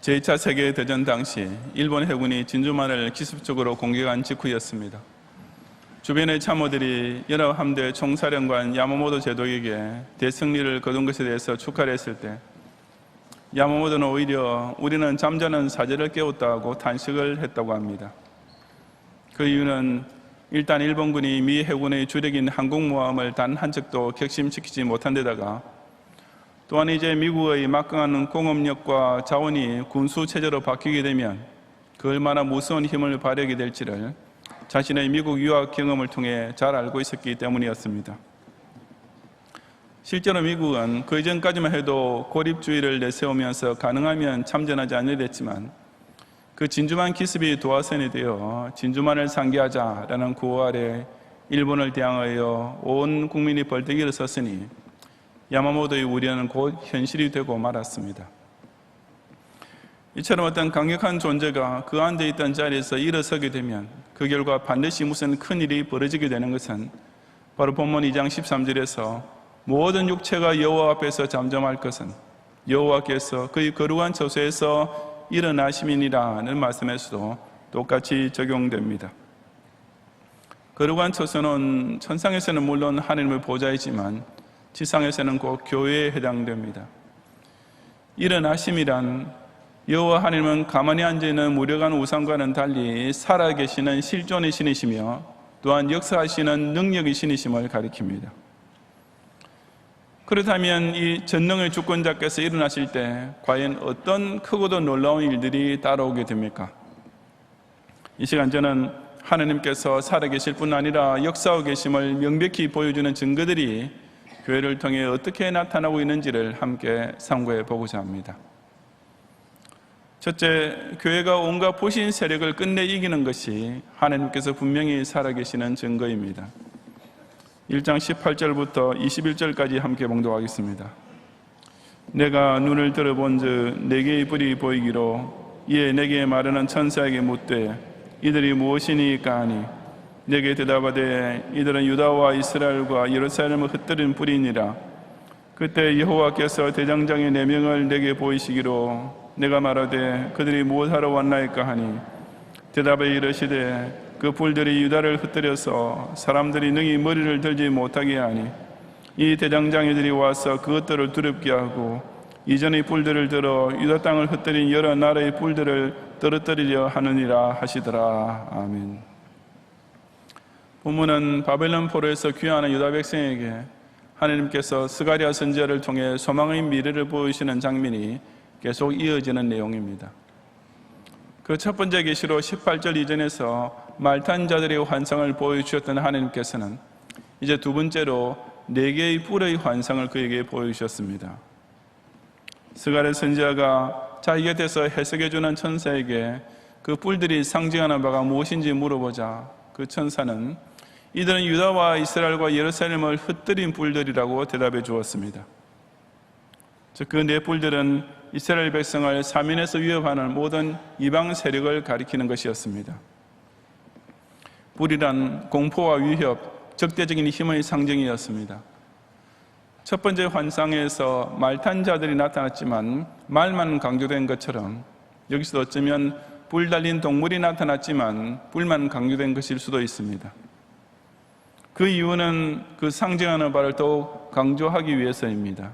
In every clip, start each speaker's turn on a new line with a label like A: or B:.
A: 제2차 세계대전 당시 일본 해군이 진주만을 기습적으로 공격한 직후였습니다. 주변의 참모들이 연합함대 총사령관 야마모토 제독에게 대승리를 거둔 것에 대해서 축하를 했을 때 야마모토는 오히려 우리는 잠자는 사제를 깨웠다고 탄식을 했다고 합니다. 그 이유는 일단 일본군이 미 해군의 주력인 항공모함을 단 한 척도 격심시키지 못한 데다가 또한 이제 미국의 막강한 공업력과 자원이 군수체제로 바뀌게 되면 그 얼마나 무서운 힘을 발휘하게 될지를 자신의 미국 유학 경험을 통해 잘 알고 있었기 때문이었습니다. 실제로 미국은 그 이전까지만 해도 고립주의를 내세우면서 가능하면 참전하지 않으려 했지만 그 진주만 기습이 도화선이 되어 진주만을 상기하자라는 구호 아래 일본을 대항하여 온 국민이 벌떼기를 섰으니 야마모토의 우려는 곧 현실이 되고 말았습니다. 이처럼 어떤 강력한 존재가 그 안에 있던 자리에서 일어서게 되면 그 결과 반드시 무슨 큰일이 벌어지게 되는 것은 바로 본문 2장 13절에서 모든 육체가 여호와 앞에서 잠잠할 것은 여호와께서 그의 거룩한 처소에서 일어나심이니라는 말씀에서도 똑같이 적용됩니다. 거룩한 처소는 천상에서는 물론 하나님의 보좌이지만 지상에서는 곧 교회에 해당됩니다. 일어나심이란 여호와 하나님은 가만히 앉아있는 무력한 우상과는 달리 살아계시는 실존의 신이시며 또한 역사하시는 능력의 신이심을 가리킵니다. 그렇다면 이 전능의 주권자께서 일어나실 때 과연 어떤 크고도 놀라운 일들이 따라오게 됩니까? 이 시간 저는 하나님께서 살아계실 뿐 아니라 역사하고 계심을 명백히 보여주는 증거들이 교회를 통해 어떻게 나타나고 있는지를 함께 상고해 보고자 합니다. 첫째, 교회가 온갖 보신 세력을 끝내 이기는 것이 하나님께서 분명히 살아계시는 증거입니다. 1장 18절부터 21절까지 함께 봉독하겠습니다. 내가 눈을 들어본즉 네개의 뿔이 보이기로 이에 내게 말하는 천사에게 묻되 이들이 무엇이니까 하니 내게 대답하되 이들은 유다와 이스라엘과 예루살렘을 흩뜨린 뿔이니라. 그때 여호와께서 대장장의 4명을 내게 보이시기로 내가 말하되 그들이 무엇하러 왔나이까 하니 대답에 이르시되 그 뿔들이 유다를 흩뜨려서 사람들이 능히 머리를 들지 못하게 하니 이 대장장이들이 와서 그것들을 두렵게 하고 이전의 뿔들을 들어 유다 땅을 흩뜨린 여러 나라의 뿔들을 떨어뜨리려 하느니라 하시더라. 아멘. 본문은 바벨론 포로에서 귀환하는 유다 백성에게 하나님께서 스가랴 선지자를 통해 소망의 미래를 보이시는 장면이 계속 이어지는 내용입니다. 그 첫 번째 계시로 18절 이전에서 말탄 자들의 환상을 보여주셨던 하나님께서는 이제 두 번째로 4개의 뿔의 환상을 그에게 보여주셨습니다. 스가랴 선지자가 자기 곁에서 해석해주는 천사에게 그 뿔들이 상징하는 바가 무엇인지 물어보자 그 천사는 이들은 유다와 이스라엘과 예루살렘을 흩뜨린 뿔들이라고 대답해 주었습니다. 즉 그 4뿔들은 이스라엘 백성을 사면에서 위협하는 모든 이방 세력을 가리키는 것이었습니다. 뿔이란 공포와 위협, 적대적인 힘의 상징이었습니다. 첫 번째 환상에서 말탄 자들이 나타났지만 말만 강조된 것처럼 여기서 어쩌면 뿔 달린 동물이 나타났지만 뿔만 강조된 것일 수도 있습니다. 그 이유는 그 상징하는 바를 더욱 강조하기 위해서입니다.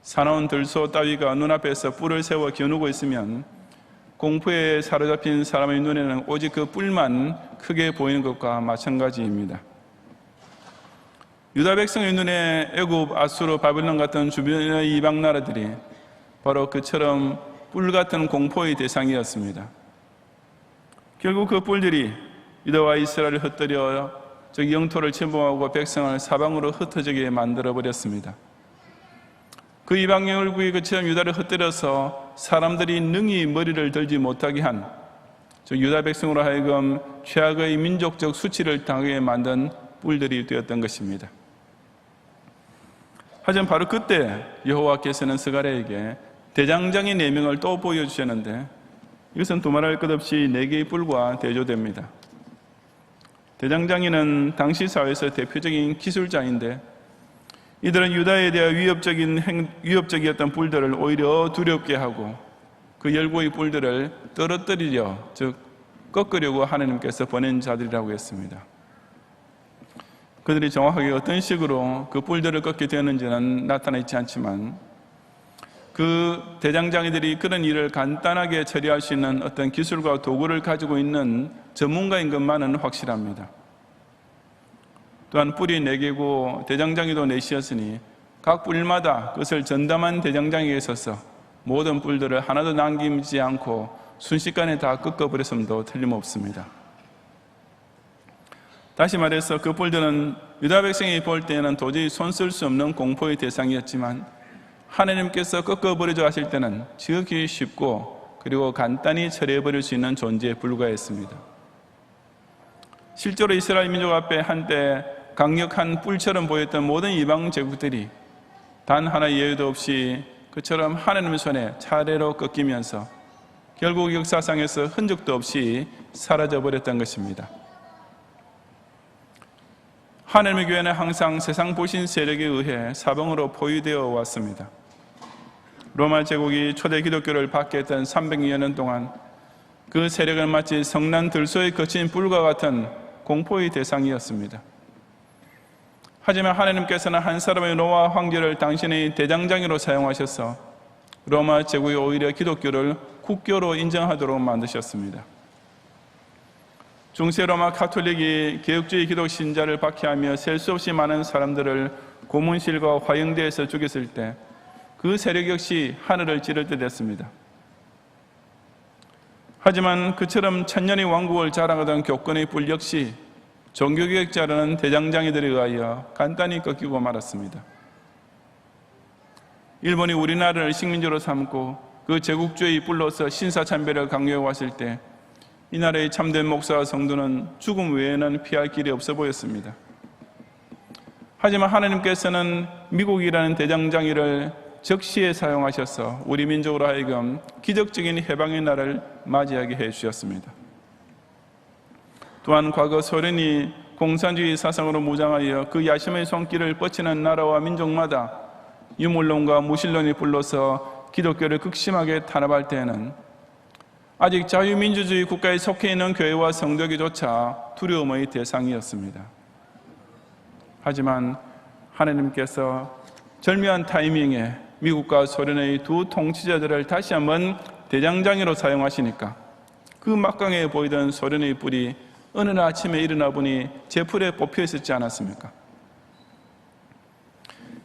A: 사나운 들소 따위가 눈앞에서 뿔을 세워 겨누고 있으면 공포에 사로잡힌 사람의 눈에는 오직 그 뿔만 크게 보이는 것과 마찬가지입니다. 유다 백성의 눈에 애굽, 아수르, 바벨론 같은 주변의 이방 나라들이 바로 그처럼 뿔 같은 공포의 대상이었습니다. 결국 그 뿔들이 유다와 이스라엘을 흩뜨려 즉 영토를 침범하고 백성을 사방으로 흩어지게 만들어버렸습니다. 그 이방 열국이 그처럼 유다를 흩뜨려서 사람들이 능히 머리를 들지 못하게 한 즉 유다 백성으로 하여금 최악의 민족적 수치를 당하게 만든 뿔들이 되었던 것입니다. 하지만 바로 그때 여호와께서는 스가랴에게 대장장이 4명을 또 보여주셨는데 이것은 두말할 것 없이 4개의 뿔과 대조됩니다. 대장장이는 당시 사회에서 대표적인 기술자인데 이들은 유다에 대해 위협적이었던 뿔들을 오히려 두렵게 하고 그 열고의 뿔들을 떨어뜨리려, 즉 꺾으려고 하나님께서 보낸 자들이라고 했습니다. 그들이 정확하게 어떤 식으로 그 뿔들을 꺾게 되었는지는 나타나 있지 않지만 그 대장장이들이 그런 일을 간단하게 처리할 수 있는 어떤 기술과 도구를 가지고 있는 전문가인 것만은 확실합니다. 또한 뿔이 4개고 대장장이도 4이었으니 각 뿔마다 그것을 전담한 대장장이에 있어서 모든 뿔들을 하나도 남기지 않고 순식간에 다 꺾어버렸음도 틀림없습니다. 다시 말해서 그 뿔들은 유다 백성이 볼 때에는 도저히 손 쓸 수 없는 공포의 대상이었지만 하나님께서 꺾어버리자 하실 때는 지극히 쉽고 그리고 간단히 처리해버릴 수 있는 존재에 불과했습니다. 실제로 이스라엘 민족 앞에 한때 강력한 뿔처럼 보였던 모든 이방 제국들이 단 하나의 예외도 없이 그처럼 하나님의 손에 차례로 꺾이면서 결국 역사상에서 흔적도 없이 사라져버렸던 것입니다. 하나님의 교회는 항상 세상 보신 세력에 의해 사방으로 포위되어 왔습니다. 로마 제국이 초대 기독교를 박해했던 300여 년 동안 그 세력은 마치 성난 들소에 거친 뿔과 같은 공포의 대상이었습니다. 하지만 하나님께서는 한 사람의 노아 황제를 당신의 대장장이로 사용하셔서 로마 제국이 오히려 기독교를 국교로 인정하도록 만드셨습니다. 중세 로마 가톨릭이 개혁주의 기독 신자를 박해하며 셀 수 없이 많은 사람들을 고문실과 화형대에서 죽였을 때 그 세력 역시 하늘을 찌를 듯 했습니다. 하지만 그처럼 천년의 왕국을 자랑하던 교권의 뿔 역시 종교개혁자라는 대장장이들에 의하여 간단히 꺾이고 말았습니다. 일본이 우리나라를 식민지로 삼고 그 제국주의 뿔로서 신사참배를 강요해 왔을 때 이 나라의 참된 목사와 성도는 죽음 외에는 피할 길이 없어 보였습니다. 하지만 하나님께서는 미국이라는 대장장이를 적시에 사용하셔서 우리 민족으로 하여금 기적적인 해방의 날을 맞이하게 해주셨습니다. 또한 과거 소련이 공산주의 사상으로 무장하여 그 야심의 손길을 뻗치는 나라와 민족마다 유물론과 무신론이 불러서 기독교를 극심하게 탄압할 때에는 아직 자유민주주의 국가에 속해 있는 교회와 성도에게조차 두려움의 대상이었습니다. 하지만 하나님께서 절묘한 타이밍에 미국과 소련의 두 통치자들을 다시 한번 대장장이로 사용하시니까 그 막강해 보이던 소련의 뿔이 어느 날 아침에 일어나 보니 제 뿔에 뽑혀 있었지 않았습니까?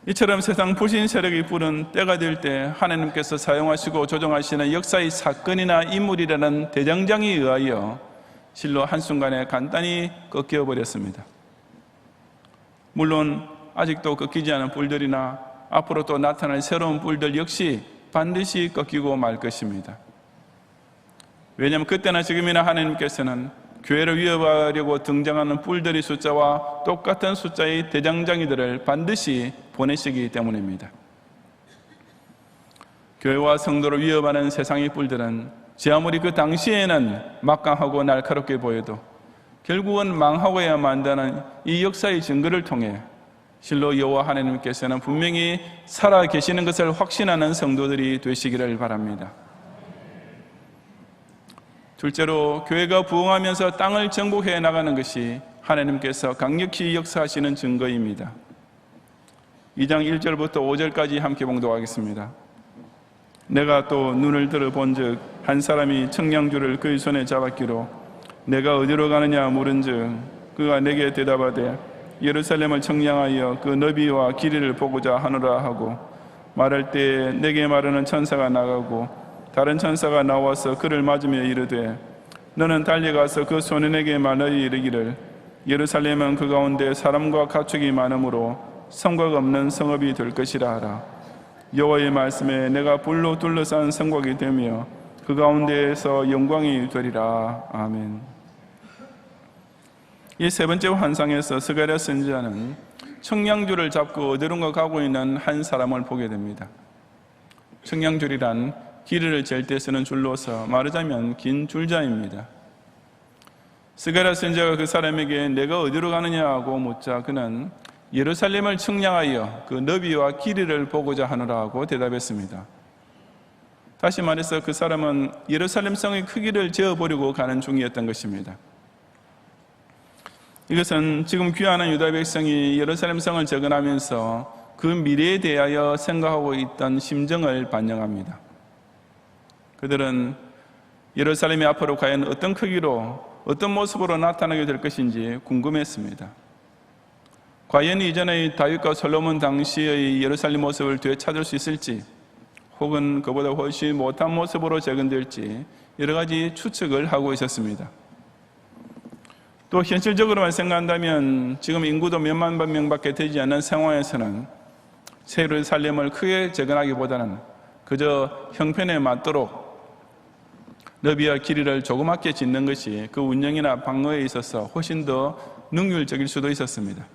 A: 이처럼 세상 부신 세력의 뿔은 때가 될 때 하나님께서 사용하시고 조정하시는 역사의 사건이나 인물이라는 대장장에 의하여 실로 한순간에 간단히 꺾여버렸습니다. 물론 아직도 꺾이지 않은 뿔들이나 앞으로 또 나타날 새로운 뿔들 역시 반드시 꺾이고 말 것입니다. 왜냐하면 그때나 지금이나 하나님께서는 교회를 위협하려고 등장하는 뿔들의 숫자와 똑같은 숫자의 대장장이들을 반드시 보내시기 때문입니다. 교회와 성도를 위협하는 세상의 뿔들은 제 아무리 그 당시에는 막강하고 날카롭게 보여도 결국은 망하고야 만다는 이 역사의 증거를 통해 실로 여호와 하나님께서는 분명히 살아 계시는 것을 확신하는 성도들이 되시기를 바랍니다. 둘째로 교회가 부흥하면서 땅을 정복해 나가는 것이 하나님께서 강력히 역사하시는 증거입니다. 2장 1절부터 5절까지 함께 봉독하겠습니다. 내가 또 눈을 들어 본즉 한 사람이 청량줄을 그의 손에 잡았기로 내가 어디로 가느냐 물은즉 그가 내게 대답하되 예루살렘을 청량하여 그 너비와 길이를 보고자 하노라 하고 말할 때에 내게 말하는 천사가 나가고 다른 천사가 나와서 그를 맞으며 이르되 너는 달려가서 그 소년에게 말하여 이르기를 예루살렘은 그 가운데 사람과 가축이 많으므로 성곽 없는 성읍이 될 것이라 하라. 여호와의 말씀에 내가 불로 둘러싼 성곽이 되며 그 가운데에서 영광이 되리라. 아멘. 이 세 번째 환상에서 스가랴 선지자는 청량줄을 잡고 어디론가 가고 있는 한 사람을 보게 됩니다. 청량줄이란 길이를 잴 때 쓰는 줄로서 말하자면 긴 줄자입니다. 스가랴 선지자가 그 사람에게 내가 어디로 가느냐고 묻자 그는 예루살렘을 청량하여 그 너비와 길이를 보고자 하노라 하고 대답했습니다. 다시 말해서 그 사람은 예루살렘 성의 크기를 재어보려고 가는 중이었던 것입니다. 이것은 지금 귀환한 유다 백성이 예루살렘 성을 재건하면서 그 미래에 대하여 생각하고 있던 심정을 반영합니다. 그들은 예루살렘이 앞으로 과연 어떤 크기로 어떤 모습으로 나타나게 될 것인지 궁금했습니다. 과연 이전의 다윗과 솔로몬 당시의 예루살렘 모습을 되찾을 수 있을지, 혹은 그보다 훨씬 못한 모습으로 재건될지 여러 가지 추측을 하고 있었습니다. 또 현실적으로만 생각한다면 지금 인구도 몇만 명밖에 되지 않는 상황에서는 새 예루살렘을 크게 재건하기보다는 그저 형편에 맞도록 너비와 길이를 조그맣게 짓는 것이 그 운영이나 방어에 있어서 훨씬 더 능률적일 수도 있었습니다.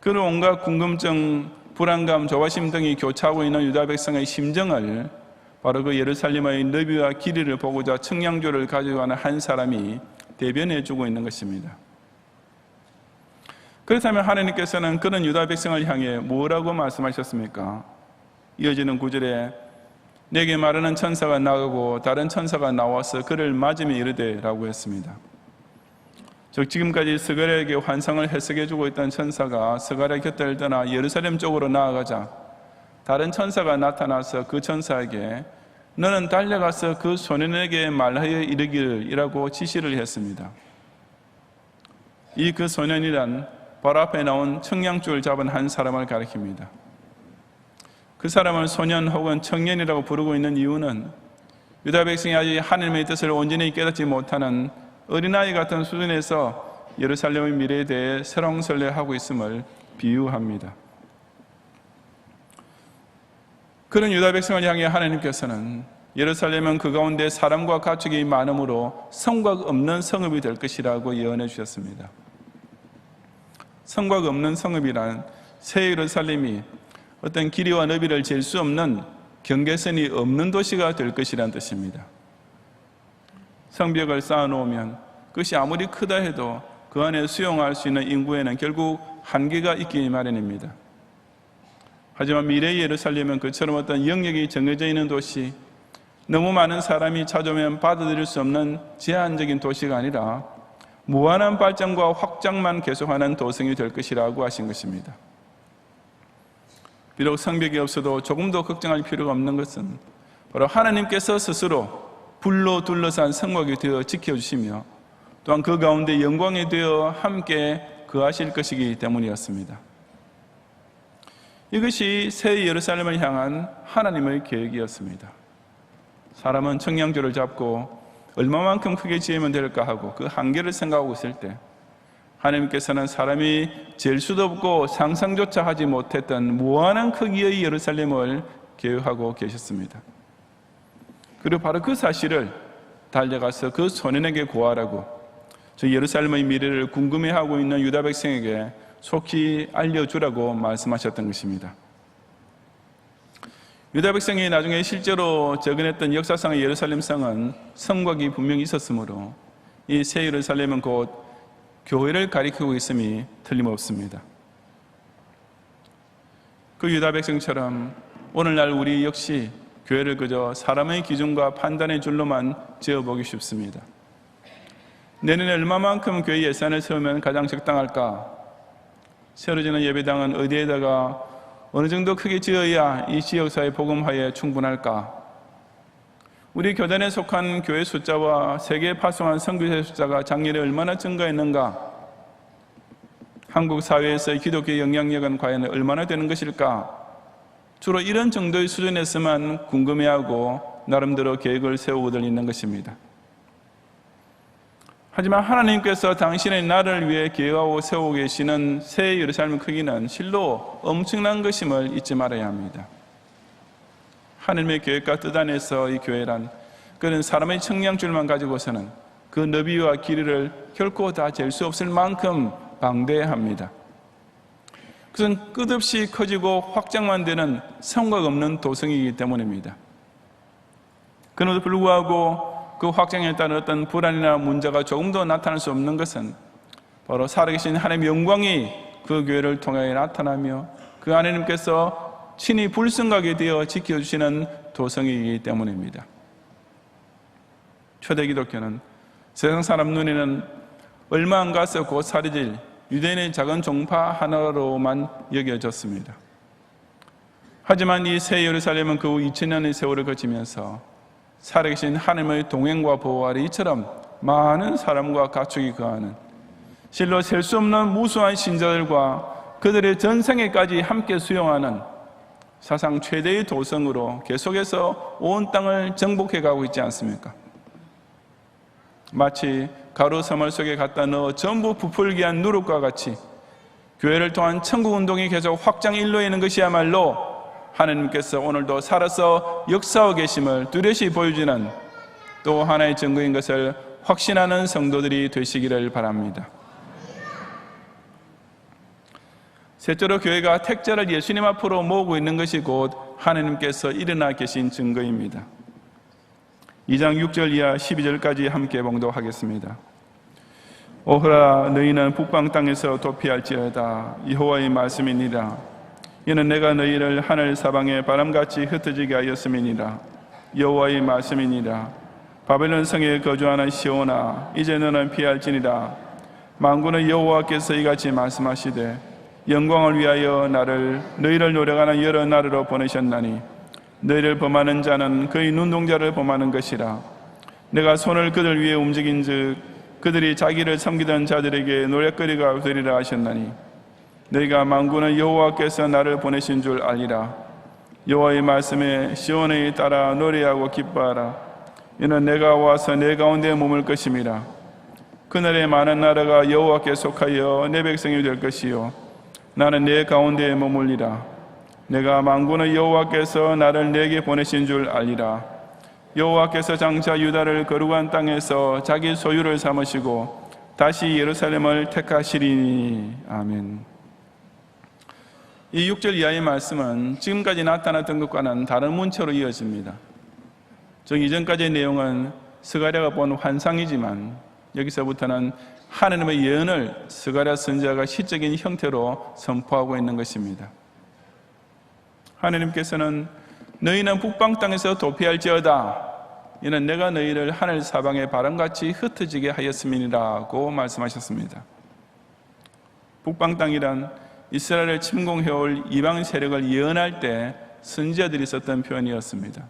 A: 그런 온갖 궁금증, 불안감, 조바심 등이 교차하고 있는 유다 백성의 심정을 바로 그 예루살렘의 너비와 길이를 보고자 청량조를 가져가는 한 사람이 대변해 주고 있는 것입니다. 그렇다면 하나님께서는 그런 유다 백성을 향해 뭐라고 말씀하셨습니까? 이어지는 구절에 내게 말하는 천사가 나가고 다른 천사가 나와서 그를 맞으며 이르되 라고 했습니다. 즉 지금까지 스가랴에게 환상을 해석해 주고 있던 천사가 스가랴 곁을 떠나 예루살렘 쪽으로 나아가자 다른 천사가 나타나서 그 천사에게 너는 달려가서 그 소년에게 말하여 이르기를 이라고 지시를 했습니다. 이 그 소년이란 바로 앞에 나온 청량줄을 잡은 한 사람을 가리킵니다. 그 사람을 소년 혹은 청년이라고 부르고 있는 이유는 유다 백성이 아직 하나님의 뜻을 온전히 깨닫지 못하는 어린아이 같은 수준에서 예루살렘의 미래에 대해 설왕설래하고 있음을 비유합니다. 그런 유다 백성을 향해 하나님께서는 예루살렘은 그 가운데 사람과 가축이 많으므로 성곽 없는 성읍이 될 것이라고 예언해 주셨습니다. 성곽 없는 성읍이란 새 예루살렘이 어떤 길이와 너비를 잴 수 없는 경계선이 없는 도시가 될 것이라는 뜻입니다. 성벽을 쌓아놓으면 그것이 아무리 크다 해도 그 안에 수용할 수 있는 인구에는 결국 한계가 있기 마련입니다. 하지만 미래의 예루살렘은 그처럼 어떤 영역이 정해져 있는 도시, 너무 많은 사람이 찾아오면 받아들일 수 없는 제한적인 도시가 아니라 무한한 발전과 확장만 계속하는 도성이 될 것이라고 하신 것입니다. 비록 성벽이 없어도 조금 더 걱정할 필요가 없는 것은 바로 하나님께서 스스로 불로 둘러싼 성곽이 되어 지켜주시며 또한 그 가운데 영광이 되어 함께 거하실 것이기 때문이었습니다. 이것이 새 예루살렘을 향한 하나님의 계획이었습니다. 사람은 청량조를 잡고 얼마만큼 크게 지으면 될까 하고 그 한계를 생각하고 있을 때 하나님께서는 사람이 잴 수도 없고 상상조차 하지 못했던 무한한 크기의 예루살렘을 계획하고 계셨습니다. 그리고 바로 그 사실을 달려가서 그 소년에게 고하라고 저 예루살렘의 미래를 궁금해하고 있는 유다 백성에게 속히 알려주라고 말씀하셨던 것입니다. 유다 백성이 나중에 실제로 재건했던 역사상의 예루살렘 성은 성곽이 분명히 있었으므로 이 새 예루살렘은 곧 교회를 가리키고 있음이 틀림없습니다. 그 유다 백성처럼 오늘날 우리 역시 교회를 그저 사람의 기준과 판단의 줄로만 지어보기 쉽습니다. 내년에 얼마만큼 교회 예산을 세우면 가장 적당할까? 새로 지는 예배당은 어디에다가 어느 정도 크게 지어야 이 지역사회 복음화에 충분할까? 우리 교단에 속한 교회 숫자와 세계에 파송한 선교사 숫자가 작년에 얼마나 증가했는가? 한국 사회에서의 기독교의 영향력은 과연 얼마나 되는 것일까? 주로 이런 정도의 수준에서만 궁금해하고 나름대로 계획을 세우고들 있는 것입니다. 하지만 하나님께서 당신의 나라를 위해 계획하고 세우고 계시는 새 예루살렘 크기는 실로 엄청난 것임을 잊지 말아야 합니다. 하나님의 계획과 뜻 안에서 이 교회란 그런 사람의 청량줄만 가지고서는 그 너비와 길이를 결코 다 잴 수 없을 만큼 방대합니다. 그것은 끝없이 커지고 확장만 되는 성곽 없는 도성이기 때문입니다. 그럼에도 불구하고 그 확장에 따른 어떤 불안이나 문제가 조금 더 나타날 수 없는 것은 바로 살아계신 하나님의 영광이 그 교회를 통해 나타나며 그 하나님께서 친히 불성각이 되어 지켜주시는 도성이기 때문입니다. 초대 기독교는 세상 사람 눈에는 얼마 안 가서 곧 사라질 유대인의 작은 종파 하나로만 여겨졌습니다. 하지만 이 새 예루살렘은 그 후 2000년의 세월을 거치면서 살아계신 하나님의 동행과 보호 아래 이처럼 많은 사람과 가축이 거하는, 실로 셀 수 없는 무수한 신자들과 그들의 전생에까지 함께 수용하는 사상 최대의 도성으로 계속해서 온 땅을 정복해 가고 있지 않습니까? 마치 가루 서물 속에 갖다 넣어 전부 부풀게 한 누룩과 같이 교회를 통한 천국운동이 계속 확장 일로에 있는 것이야말로 하나님께서 오늘도 살아서 역사하고 계심을 뚜렷이 보여주는 또 하나의 증거인 것을 확신하는 성도들이 되시기를 바랍니다. 셋째로, 교회가 택자를 예수님 앞으로 모으고 있는 것이 곧 하나님께서 일어나 계신 증거입니다. 2장 6절 이하 12절까지 함께 봉독하겠습니다. 오호라, 너희는 북방 땅에서 도피할지어다. 여호와의 말씀이니라. 이는 내가 너희를 하늘 사방에 바람같이 흩어지게 하였음이니라. 여호와의 말씀이니라. 바벨론 성에 거주하는 시온아, 이제 너는 피할지니라. 만군의 여호와께서 이같이 말씀하시되 영광을 위하여 너희를 노력하는 여러 나라로 보내셨나니 너희를 범하는 자는 그의 눈동자를 범하는 것이라. 내가 손을 그들 위에 움직인즉 그들이 자기를 섬기던 자들에게 노랫거리가 되리라 하셨나니 너희가 만군의 여호와께서 나를 보내신 줄 알리라. 여호와의 말씀에 시온에 따라 노래하고 기뻐하라. 이는 내가 와서 내 가운데 머물 것임이라. 그날에 많은 나라가 여호와께 속하여 내 백성이 될 것이요 나는 내 가운데에 머물리라. 내가 만군의 여호와께서 나를 내게 보내신 줄 알리라. 여호와께서 장차 유다를 거룩한 땅에서 자기 소유를 삼으시고 다시 예루살렘을 택하시리니. 아멘. 이 6절 이하의 말씀은 지금까지 나타났던 것과는 다른 문체로 이어집니다. 즉 이전까지의 내용은 스가랴가 본 환상이지만 여기서부터는 하나님의 예언을 스가랴 선지자가 시적인 형태로 선포하고 있는 것입니다. 하나님께서는 너희는 북방 땅에서 도피할지어다. 이는 내가 너희를 하늘 사방에 바람같이 흩어지게 하였음이니라고 말씀하셨습니다. 북방 땅이란 이스라엘을 침공해올 이방 세력을 예언할 때 선지자들이 썼던 표현이었습니다.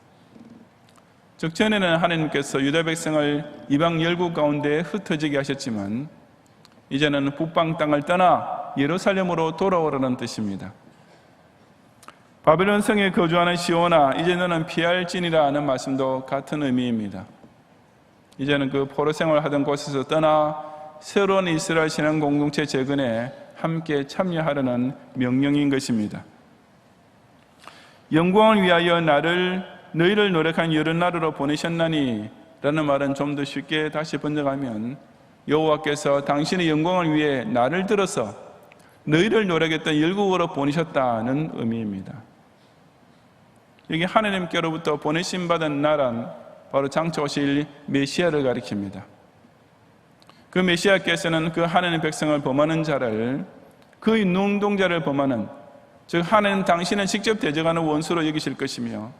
A: 즉 전에는 하나님께서 유다 백성을 이방 열국 가운데 흩어지게 하셨지만 이제는 북방 땅을 떠나 예루살렘으로 돌아오라는 뜻입니다. 바벨론 성에 거주하는 시온아, 이제 너는 피할지니라 하는 말씀도 같은 의미입니다. 이제는 그 포로 생활하던 곳에서 떠나 새로운 이스라엘 신앙 공동체 재건에 함께 참여하려는 명령인 것입니다. 영광을 위하여 너희를 노력한 여러 나라로 보내셨나니 라는 말은 좀 더 쉽게 다시 번역하면 여호와께서 당신의 영광을 위해 나를 들어서 너희를 노력했던 열국으로 보내셨다는 의미입니다. 여기 하나님께로부터 보내심 받은 나라는 바로 장차 오실 메시아를 가리킵니다. 그 메시아께서는 그 하나님 백성을 범하는 자를 그의 눈동자를 범하는, 즉 하나님 당신은 직접 대적하는 원수로 여기실 것이며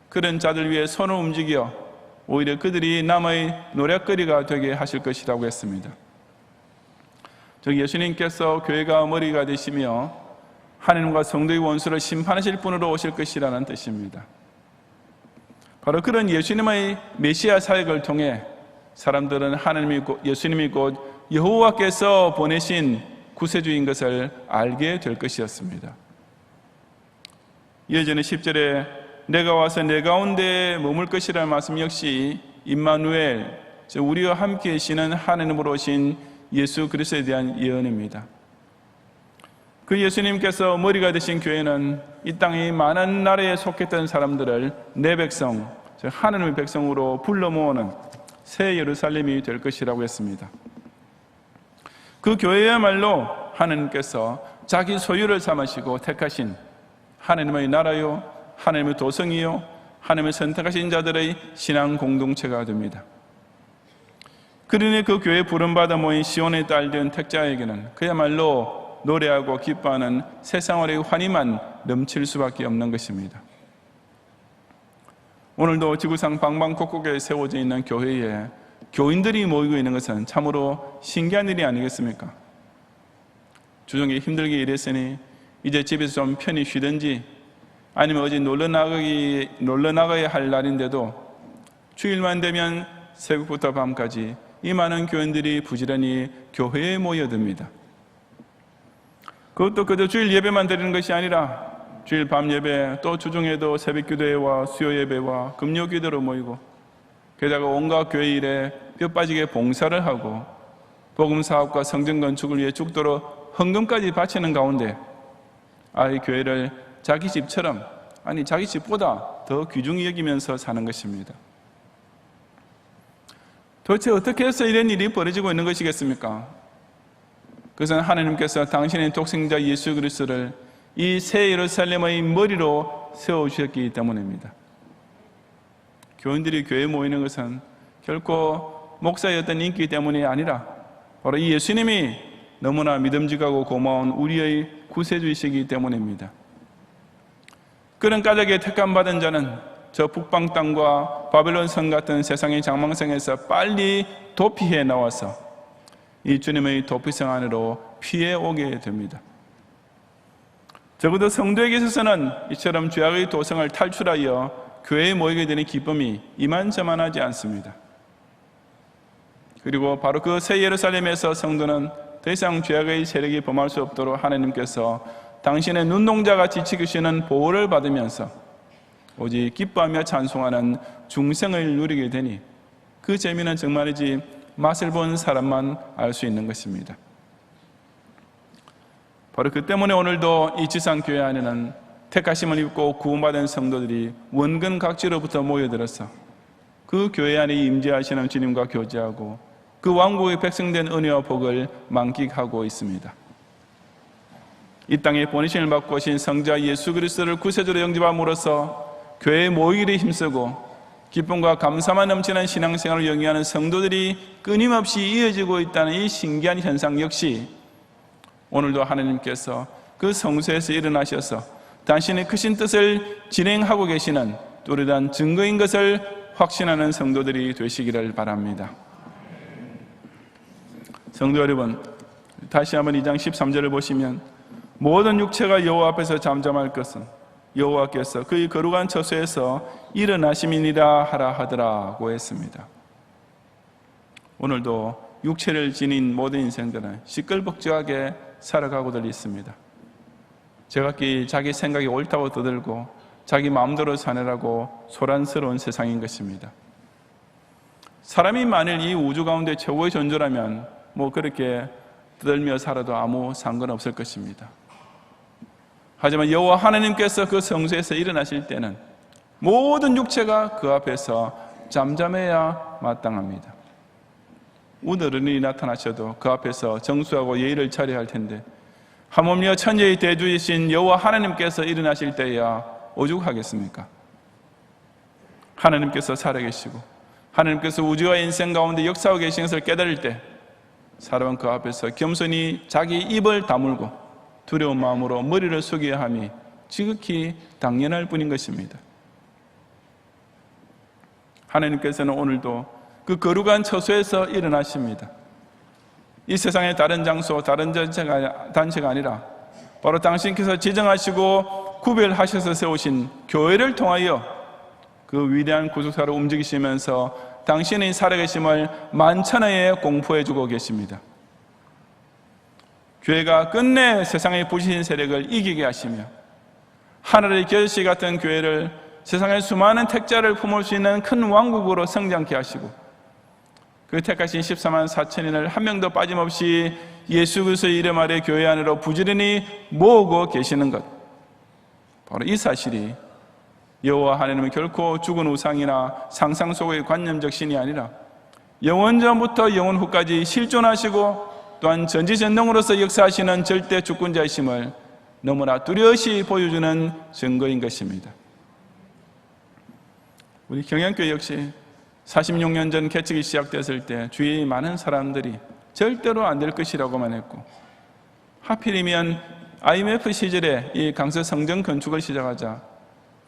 A: 그런 자들 위해 손을 움직여 오히려 그들이 남의 노략거리가 되게 하실 것이라고 했습니다. 즉 예수님께서 교회가 머리가 되시며 하나님과 성도의 원수를 심판하실 분으로 오실 것이라는 뜻입니다. 바로 그런 예수님의 메시아 사역을 통해 사람들은 예수님이 곧 여호와께서 보내신 구세주인 것을 알게 될 것이었습니다. 예전에 10절에 내가 와서 내 가운데 머물 것이라는 말씀 역시 임마누엘, 즉 우리와 함께 계시는 하나님으로 오신 예수 그리스도에 대한 예언입니다. 그 예수님께서 머리가 되신 교회는 이 땅의 많은 나라에 속했던 사람들을 내 백성, 즉 하나님의 백성으로 불러 모으는 새 예루살렘이 될 것이라고 했습니다. 그 교회야말로 하나님께서 자기 소유를 삼으시고 택하신 하나님의 나라요, 하나님의 도성이요, 하나님의 선택하신 자들의 신앙 공동체가 됩니다. 그러니 그 교회 부름받아 모인 시온의 딸된 택자에게는 그야말로 노래하고 기뻐하는 세상의 환희만 넘칠 수밖에 없는 것입니다. 오늘도 지구상 방방곡곡에 세워져 있는 교회에 교인들이 모이고 있는 것은 참으로 신기한 일이 아니겠습니까? 주중에 힘들게 일했으니 이제 집에서 좀 편히 쉬든지, 아니면 어제 놀러 나가야 할 날인데도 주일만 되면 새벽부터 밤까지 이 많은 교인들이 부지런히 교회에 모여듭니다. 그것도 그저 주일 예배만 드리는 것이 아니라 주일 밤 예배, 또 주중에도 새벽 기도회와 수요 예배와 금요 기도로 모이고, 게다가 온갖 교회 일에 뼈 빠지게 봉사를 하고 복음 사업과 성전 건축을 위해 죽도록 헌금까지 바치는 가운데 아이 교회를 자기 집처럼, 아니 자기 집보다 더 귀중히 여기면서 사는 것입니다. 도대체 어떻게 해서 이런 일이 벌어지고 있는 것이겠습니까? 그것은 하나님께서 당신의 독생자 예수 그리스도를 이 새 예루살렘의 머리로 세워주셨기 때문입니다. 교인들이 교회에 모이는 것은 결코 목사의 어떤 인기 때문이 아니라 바로 이 예수님이 너무나 믿음직하고 고마운 우리의 구세주이시기 때문입니다. 그런 까닭에 택함받은 자는 저 북방 땅과 바벨론 성 같은 세상의 장망성에서 빨리 도피해 나와서 이 주님의 도피성 안으로 피해 오게 됩니다. 적어도 성도에게 있어서는 이처럼 죄악의 도성을 탈출하여 교회에 모이게 되는 기쁨이 이만저만하지 않습니다. 그리고 바로 그 새 예루살렘에서 성도는 더 이상 죄악의 세력이 범할 수 없도록 하나님께서 당신의 눈동자같이 지키시는 보호를 받으면서 오직 기뻐하며 찬송하는 중생을 누리게 되니 그 재미는 정말이지 맛을 본 사람만 알 수 있는 것입니다. 바로 그 때문에 오늘도 이 지상교회 안에는 택하심을 입고 구원받은 성도들이 원근 각지로부터 모여들어서 그 교회 안에 임재하시는 주님과 교제하고 그 왕국의 백성된 은혜와 복을 만끽하고 있습니다. 이 땅에 보내심을 받고 오신 성자 예수 그리스도를 구세주로 영접함으로써 교회에 모이기를 힘쓰고 기쁨과 감사만 넘치는 신앙생활을 영위하는 성도들이 끊임없이 이어지고 있다는 이 신기한 현상 역시 오늘도 하나님께서 그 성소에서 일어나셔서 당신의 크신 뜻을 진행하고 계시는 뚜렷한 증거인 것을 확신하는 성도들이 되시기를 바랍니다. 성도 여러분, 다시 한번 2장 13절을 보시면 모든 육체가 여호와 앞에서 잠잠할 것은 여호와께서 그의 거룩한 처소에서 일어나심이니라 하라 하더라고 했습니다. 오늘도 육체를 지닌 모든 인생들은 시끌벅적하게 살아가고들 있습니다. 제각기 자기 생각이 옳다고 떠들고 자기 마음대로 사느라고 소란스러운 세상인 것입니다. 사람이 만일 이 우주 가운데 최고의 존재라면 그렇게 떠들며 살아도 아무 상관없을 것입니다. 하지만 여호와 하나님께서 그 성소에서 일어나실 때는 모든 육체가 그 앞에서 잠잠해야 마땅합니다. 우너른이 나타나셔도 그 앞에서 정수하고 예의를 차려야 할 텐데 하물며 천지의 대주이신 여호와 하나님께서 일어나실 때야 오죽하겠습니까? 하나님께서 살아계시고 하나님께서 우주와 인생 가운데 역사하고 계신 것을 깨달을 때 사람은 그 앞에서 겸손히 자기 입을 다물고 두려운 마음으로 머리를 숙여야 함이 지극히 당연할 뿐인 것입니다. 하나님께서는 오늘도 그 거룩한 처소에서 일어나십니다. 이 세상의 다른 장소, 다른 단체가 아니라 바로 당신께서 지정하시고 구별하셔서 세우신 교회를 통하여 그 위대한 구속사를 움직이시면서 당신의 살아계심을 만천하에 공포해주고 계십니다. 교회가 끝내 세상의 부신 세력을 이기게 하시며 하늘의 결시 같은 교회를 세상의 수많은 택자를 품을 수 있는 큰 왕국으로 성장케 하시고 그 택하신 14만 4천인을 한 명도 빠짐없이 예수 그리스도의 이름 아래 교회 안으로 부지런히 모으고 계시는 것, 바로 이 사실이 여호와 하나님은 결코 죽은 우상이나 상상 속의 관념적 신이 아니라 영원전부터 영원 후까지 실존하시고 또한 전지전능으로서 역사하시는 절대 주권자이심을 너무나 뚜렷이 보여주는 증거인 것입니다. 우리 경양교회 역시 46년 전 개척이 시작됐을 때 주위의 많은 사람들이 절대로 안 될 것이라고만 했고, 하필이면 IMF 시절에 이 강서 성전 건축을 시작하자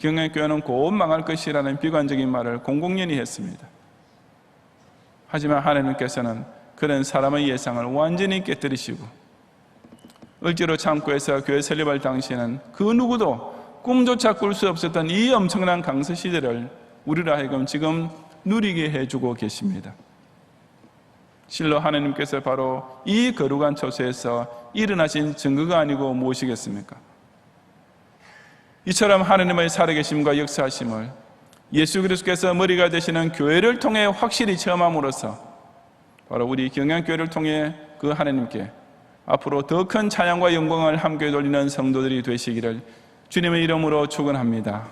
A: 경영교회는 곧 망할 것이라는 비관적인 말을 공공연히 했습니다. 하지만 하나님께서는 그런 사람의 예상을 완전히 깨뜨리시고 을지로 창고에서 교회 설립할 당시에는 그 누구도 꿈조차 꿀 수 없었던 이 엄청난 강서 시대를 우리로 하여금 지금 누리게 해주고 계십니다. 실로 하나님께서 바로 이 거룩한 처소에서 일어나신 증거가 아니고 무엇이겠습니까? 이처럼 하나님의 살아계심과 역사하심을 예수 그리스도께서 머리가 되시는 교회를 통해 확실히 체험함으로써 바로 우리 경양교회를 통해 그 하나님께 앞으로 더 큰 찬양과 영광을 함께 돌리는 성도들이 되시기를 주님의 이름으로 축원합니다.